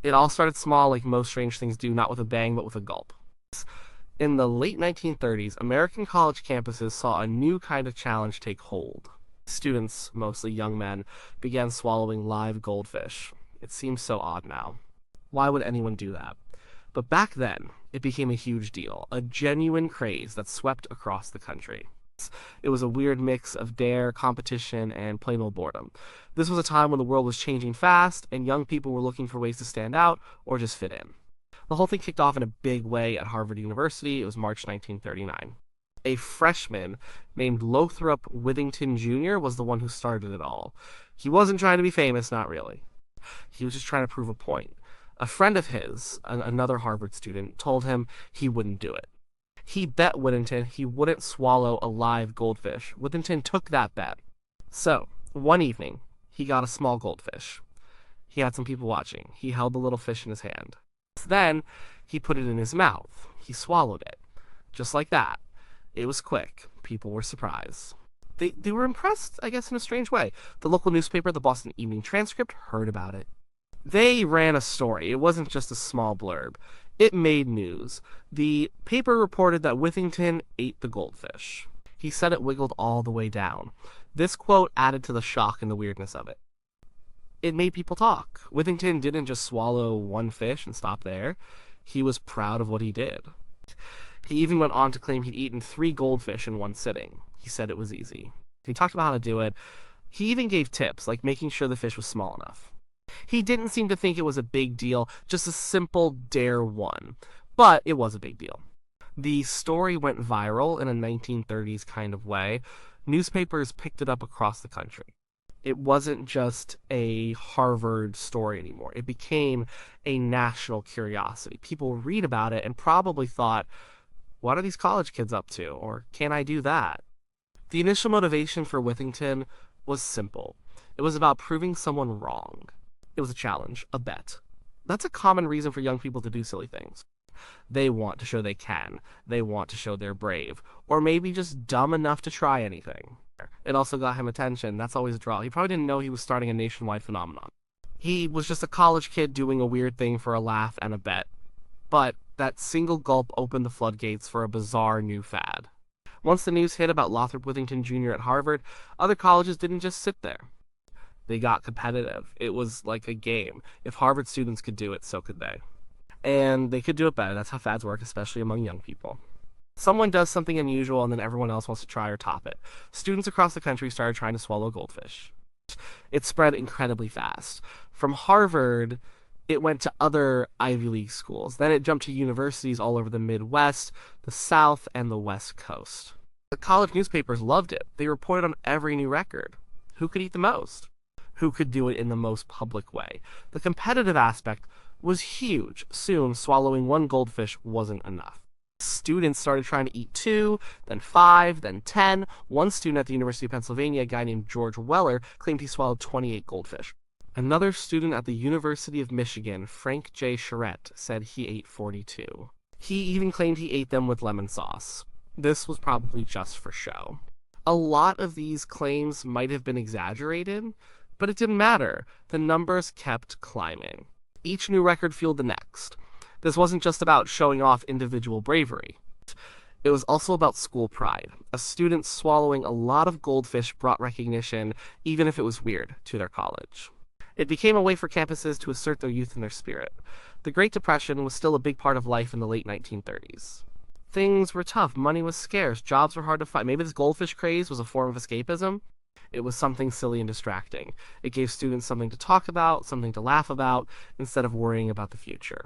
It all started small, like most strange things do, not with a bang, but with a gulp. In the late 1930s, American college campuses saw a new kind of challenge take hold. Students, mostly young men, began swallowing live goldfish. It seems so odd now. Why would anyone do that? But back then, it became a huge deal, a genuine craze that swept across the country. It was a weird mix of dare, competition, and plain old boredom. This was a time when the world was changing fast, and young people were looking for ways to stand out or just fit in. The whole thing kicked off in a big way at Harvard University. It was March 1939. A freshman named Lothrop Withington Junior was the one who started it all. He wasn't trying to be famous, not really. He was just trying to prove a point. A friend of his, another Harvard student, told him he wouldn't do it. He bet Whittington he wouldn't swallow a live goldfish. Whittington took that bet. So, one evening, he got a small goldfish. He had some people watching. He held the little fish in his hand. Then, he put it in his mouth. He swallowed it. Just like that. It was quick. People were surprised. They were impressed, I guess, in a strange way. The local newspaper, the Boston Evening Transcript, heard about it. They ran a story. It wasn't just a small blurb. It made news. The paper reported that Withington ate the goldfish. He said it wiggled all the way down. This quote added to the shock and the weirdness of it. It made people talk. Withington didn't just swallow one fish and stop there. He was proud of what he did. He even went on to claim he'd eaten 3 goldfish in one sitting. He said it was easy. He talked about how to do it. He even gave tips, like making sure the fish was small enough. He didn't seem to think it was a big deal, just a simple dare one. But it was a big deal. The story went viral in a 1930s kind of way. Newspapers picked it up across the country. It wasn't just a Harvard story anymore. It became a national curiosity. People read about it and probably thought, what are these college kids up to? Or can I do that? The initial motivation for Withington was simple. It was about proving someone wrong. It was a challenge, a bet. That's a common reason for young people to do silly things. They want to show they can. They want to show they're brave. Or maybe just dumb enough to try anything. It also got him attention. That's always a draw. He probably didn't know he was starting a nationwide phenomenon. He was just a college kid doing a weird thing for a laugh and a bet. But that single gulp opened the floodgates for a bizarre new fad. Once the news hit about Lothrop Withington Junior at Harvard, other colleges didn't just sit there. They got competitive. It was like a game. If Harvard students could do it, so could they. And they could do it better. That's how fads work, especially among young people. Someone does something unusual, and then everyone else wants to try or top it. Students across the country started trying to swallow goldfish. It spread incredibly fast. From Harvard, it went to other Ivy League schools. Then it jumped to universities all over the Midwest, the South, and the West Coast. The college newspapers loved it. They reported on every new record. Who could eat the most? Who could do it in the most public way? The competitive aspect was huge. Soon, swallowing one goldfish wasn't enough. Students started trying to eat 2, then 5, then 10. One student at the University of Pennsylvania, a guy named George Weller, claimed he swallowed 28 goldfish. Another student at the University of Michigan, Frank J. Charette, said he ate 42. He even claimed he ate them with lemon sauce. This was probably just for show. A lot of these claims might have been exaggerated, but it didn't matter. The numbers kept climbing. Each new record fueled the next. This wasn't just about showing off individual bravery. It was also about school pride. A student swallowing a lot of goldfish brought recognition, even if it was weird, to their college. It became a way for campuses to assert their youth and their spirit. The Great Depression was still a big part of life in the late 1930s. Things were tough, money was scarce, jobs were hard to find. Maybe this goldfish craze was a form of escapism. It was something silly and distracting. It gave students something to talk about, something to laugh about, instead of worrying about the future.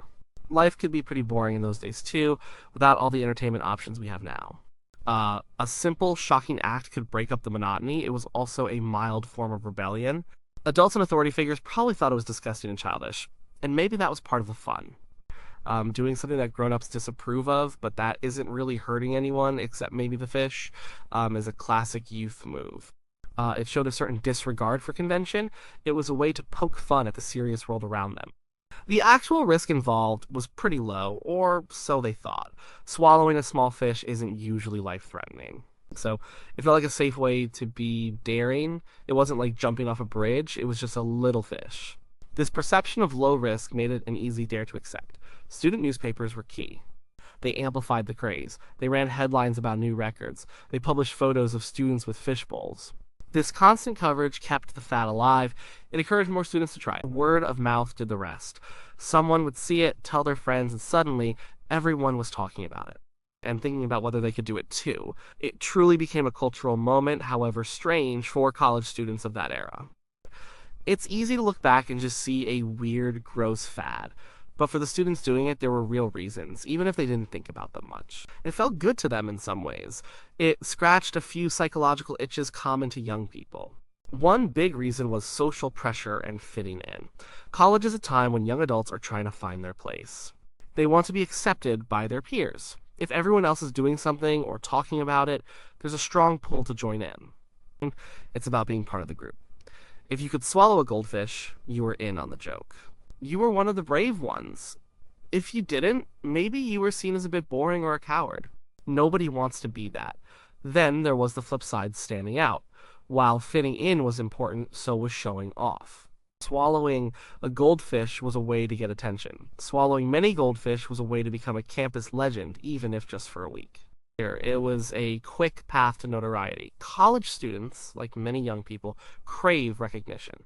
Life could be pretty boring in those days too, without all the entertainment options we have now. A simple, shocking act could break up the monotony. It was also a mild form of rebellion. Adults and authority figures probably thought it was disgusting and childish, and maybe that was part of the fun. Doing something that grown-ups disapprove of, but that isn't really hurting anyone except maybe the fish, is a classic youth move. It showed a certain disregard for convention. It was a way to poke fun at the serious world around them. The actual risk involved was pretty low, or so they thought. Swallowing a small fish isn't usually life-threatening. So it felt like a safe way to be daring. It wasn't like jumping off a bridge. It was just a little fish. This perception of low risk made it an easy dare to accept. Student newspapers were key. They amplified the craze. They ran headlines about new records. They published photos of students with fish bowls. This constant coverage kept the fad alive. It encouraged more students to try it. Word of mouth did the rest. Someone would see it, tell their friends, and suddenly everyone was talking about it and thinking about whether they could do it too. It truly became a cultural moment, however strange, for college students of that era. It's easy to look back and just see a weird, gross fad. But for the students doing it, there were real reasons, even if they didn't think about them much. It felt good to them in some ways. It scratched a few psychological itches common to young people. One big reason was social pressure and fitting in. College is a time when young adults are trying to find their place. They want to be accepted by their peers. If everyone else is doing something or talking about it, there's a strong pull to join in. It's about being part of the group. If you could swallow a goldfish, you were in on the joke. You were one of the brave ones. If you didn't, maybe you were seen as a bit boring or a coward. Nobody wants to be that. Then there was the flip side, standing out. While fitting in was important, so was showing off. Swallowing a goldfish was a way to get attention. Swallowing many goldfish was a way to become a campus legend, even if just for a week. It was a quick path to notoriety. College students, like many young people, crave recognition.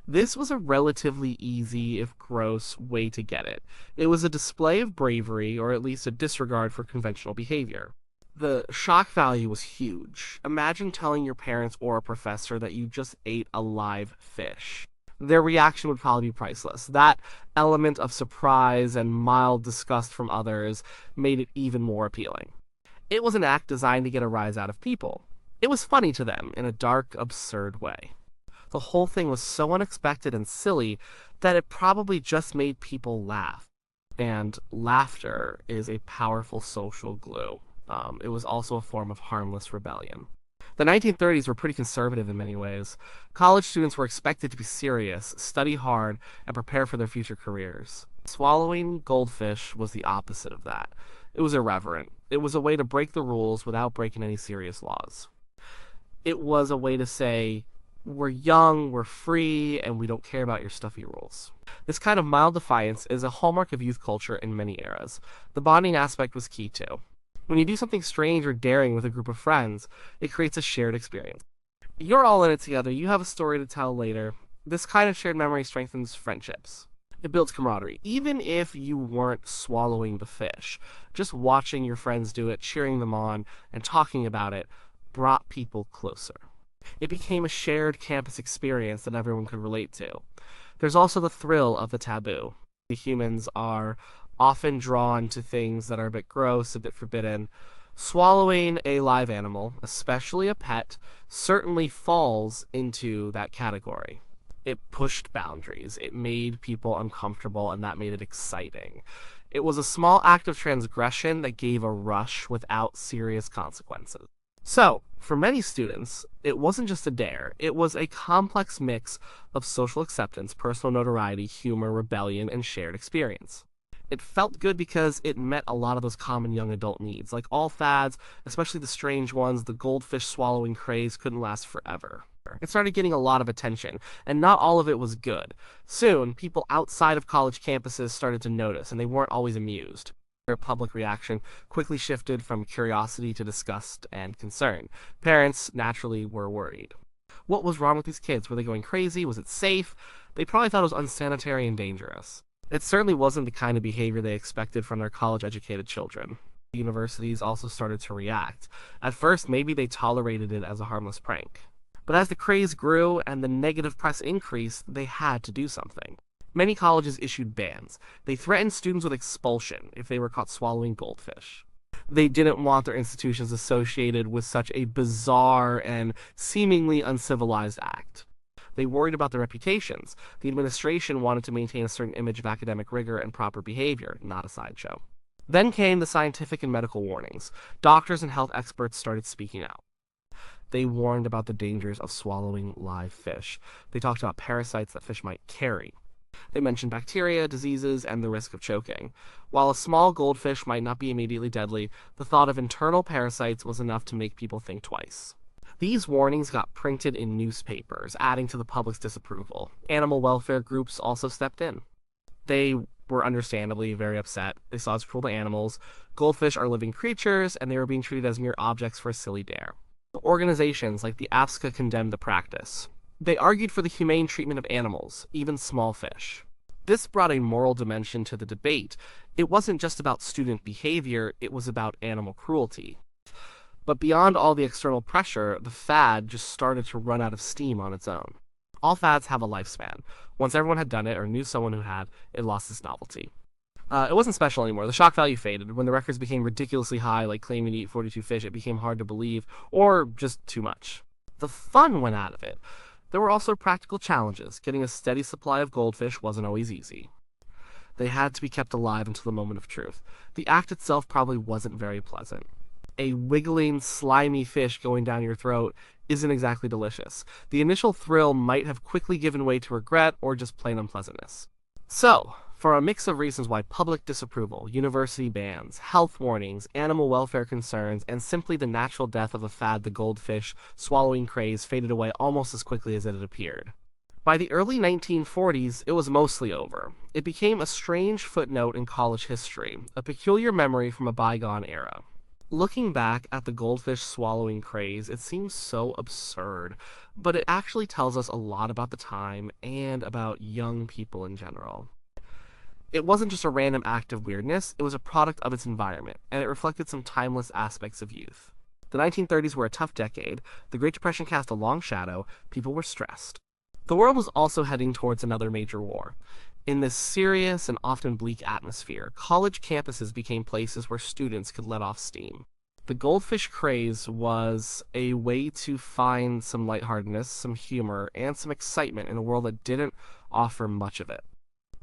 This was a relatively easy, if gross, way to get it. It was a display of bravery, or at least a disregard for conventional behavior. The shock value was huge. Imagine telling your parents or a professor that you just ate a live fish. Their reaction would probably be priceless. That element of surprise and mild disgust from others made it even more appealing. It was an act designed to get a rise out of people. It was funny to them in a dark, absurd way. The whole thing was so unexpected and silly that it probably just made people laugh. And laughter is a powerful social glue. It was also a form of harmless rebellion. The 1930s were pretty conservative in many ways. College students were expected to be serious, study hard, and prepare for their future careers. Swallowing goldfish was the opposite of that. It was irreverent. It was a way to break the rules without breaking any serious laws. It was a way to say, we're young, we're free, and we don't care about your stuffy rules. This kind of mild defiance is a hallmark of youth culture in many eras. The bonding aspect was key too. When you do something strange or daring with a group of friends, it creates a shared experience. You're all in it together, you have a story to tell later. This kind of shared memory strengthens friendships. It builds camaraderie. Even if you weren't swallowing the fish, just watching your friends do it, cheering them on, and talking about it brought people closer. It became a shared campus experience that everyone could relate to. There's also the thrill of the taboo. Humans are often drawn to things that are a bit gross, a bit forbidden. Swallowing a live animal, especially a pet, certainly falls into that category. It pushed boundaries. It made people uncomfortable, and that made it exciting. It was a small act of transgression that gave a rush without serious consequences. So, for many students, it wasn't just a dare. It was a complex mix of social acceptance, personal notoriety, humor, rebellion, and shared experience. It felt good because it met a lot of those common young adult needs. Like all fads, especially the strange ones, the goldfish swallowing craze couldn't last forever. It started getting a lot of attention, and not all of it was good. Soon, people outside of college campuses started to notice, and they weren't always amused. Their public reaction quickly shifted from curiosity to disgust and concern. Parents, naturally, were worried. What was wrong with these kids? Were they going crazy? Was it safe? They probably thought it was unsanitary and dangerous. It certainly wasn't the kind of behavior they expected from their college-educated children. Universities also started to react. At first, maybe they tolerated it as a harmless prank. But as the craze grew and the negative press increased, they had to do something. Many colleges issued bans. They threatened students with expulsion if they were caught swallowing goldfish. They didn't want their institutions associated with such a bizarre and seemingly uncivilized act. They worried about their reputations. The administration wanted to maintain a certain image of academic rigor and proper behavior, not a sideshow. Then came the scientific and medical warnings. Doctors and health experts started speaking out. They warned about the dangers of swallowing live fish. They talked about parasites that fish might carry. They mentioned bacteria, diseases, and the risk of choking. While a small goldfish might not be immediately deadly, the thought of internal parasites was enough to make people think twice. These warnings got printed in newspapers, adding to the public's disapproval. Animal welfare groups also stepped in. They were understandably very upset. They saw it as cruel to animals. Goldfish are living creatures, and they were being treated as mere objects for a silly dare. Organizations like the AFSCA condemned the practice. They argued for the humane treatment of animals, even small fish. This brought a moral dimension to the debate. It wasn't just about student behavior, it was about animal cruelty. But beyond all the external pressure, the fad just started to run out of steam on its own. All fads have a lifespan. Once everyone had done it or knew someone who had, it lost its novelty. It wasn't special anymore. The shock value faded. When the records became ridiculously high, like claiming to eat 42 fish, it became hard to believe, or just too much. The fun went out of it. There were also practical challenges. Getting a steady supply of goldfish wasn't always easy. They had to be kept alive until the moment of truth. The act itself probably wasn't very pleasant. A wiggling, slimy fish going down your throat isn't exactly delicious. The initial thrill might have quickly given way to regret or just plain unpleasantness. So, for a mix of reasons why public disapproval, university bans, health warnings, animal welfare concerns, and simply the natural death of a fad, the goldfish swallowing craze faded away almost as quickly as it had appeared. By the early 1940s, it was mostly over. It became a strange footnote in college history, a peculiar memory from a bygone era. Looking back at the goldfish swallowing craze, it seems so absurd, but it actually tells us a lot about the time and about young people in general. It wasn't just a random act of weirdness, it was a product of its environment, and it reflected some timeless aspects of youth. The 1930s were a tough decade, the Great Depression cast a long shadow, people were stressed. The world was also heading towards another major war. In this serious and often bleak atmosphere, college campuses became places where students could let off steam. The goldfish craze was a way to find some lightheartedness, some humor, and some excitement in a world that didn't offer much of it.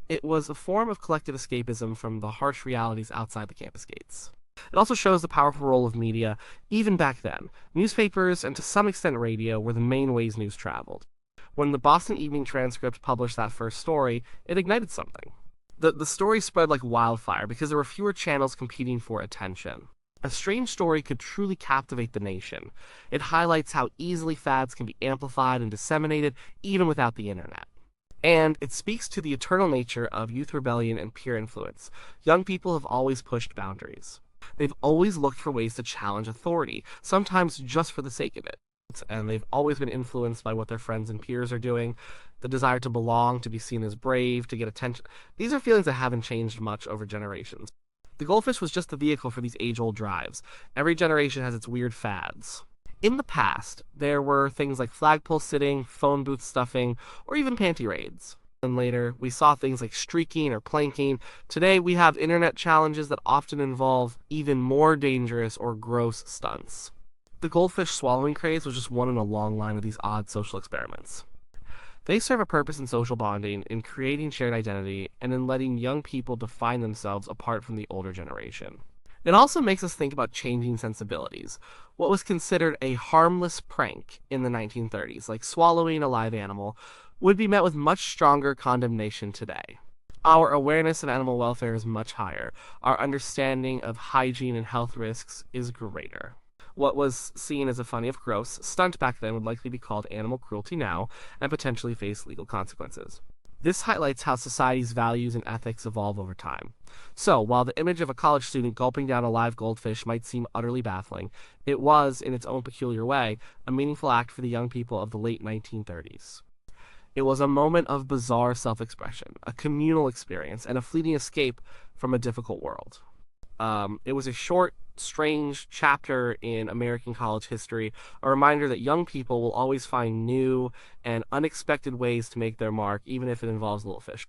It was a form of collective escapism from the harsh realities outside the campus gates. It also shows the powerful role of media, even back then. Newspapers, and to some extent radio, were the main ways news traveled. When the Boston Evening Transcript published that first story, it ignited something. The story spread like wildfire because there were fewer channels competing for attention. A strange story could truly captivate the nation. It highlights how easily fads can be amplified and disseminated even without the internet. And it speaks to the eternal nature of youth rebellion and peer influence. Young people have always pushed boundaries. They've always looked for ways to challenge authority, sometimes just for the sake of it. And they've always been influenced by what their friends and peers are doing, the desire to belong, to be seen as brave, to get attention. These are feelings that haven't changed much over generations. The goldfish was just the vehicle for these age-old drives. Every generation has its weird fads. In the past, there were things like flagpole sitting, phone booth stuffing, or even panty raids. And later, we saw things like streaking or planking. Today, we have internet challenges that often involve even more dangerous or gross stunts. The goldfish swallowing craze was just one in a long line of these odd social experiments. They serve a purpose in social bonding, in creating shared identity, and in letting young people define themselves apart from the older generation. It also makes us think about changing sensibilities. What was considered a harmless prank in the 1930s, like swallowing a live animal, would be met with much stronger condemnation today. Our awareness of animal welfare is much higher. Our understanding of hygiene and health risks is greater. What was seen as a funny if gross stunt back then would likely be called animal cruelty now and potentially face legal consequences. This highlights how society's values and ethics evolve over time. So, while the image of a college student gulping down a live goldfish might seem utterly baffling, it was, in its own peculiar way, a meaningful act for the young people of the late 1930s. It was a moment of bizarre self-expression, a communal experience, and a fleeting escape from a difficult world. It was a short, strange chapter in American college history, a reminder that young people will always find new and unexpected ways to make their mark, even if it involves little fish.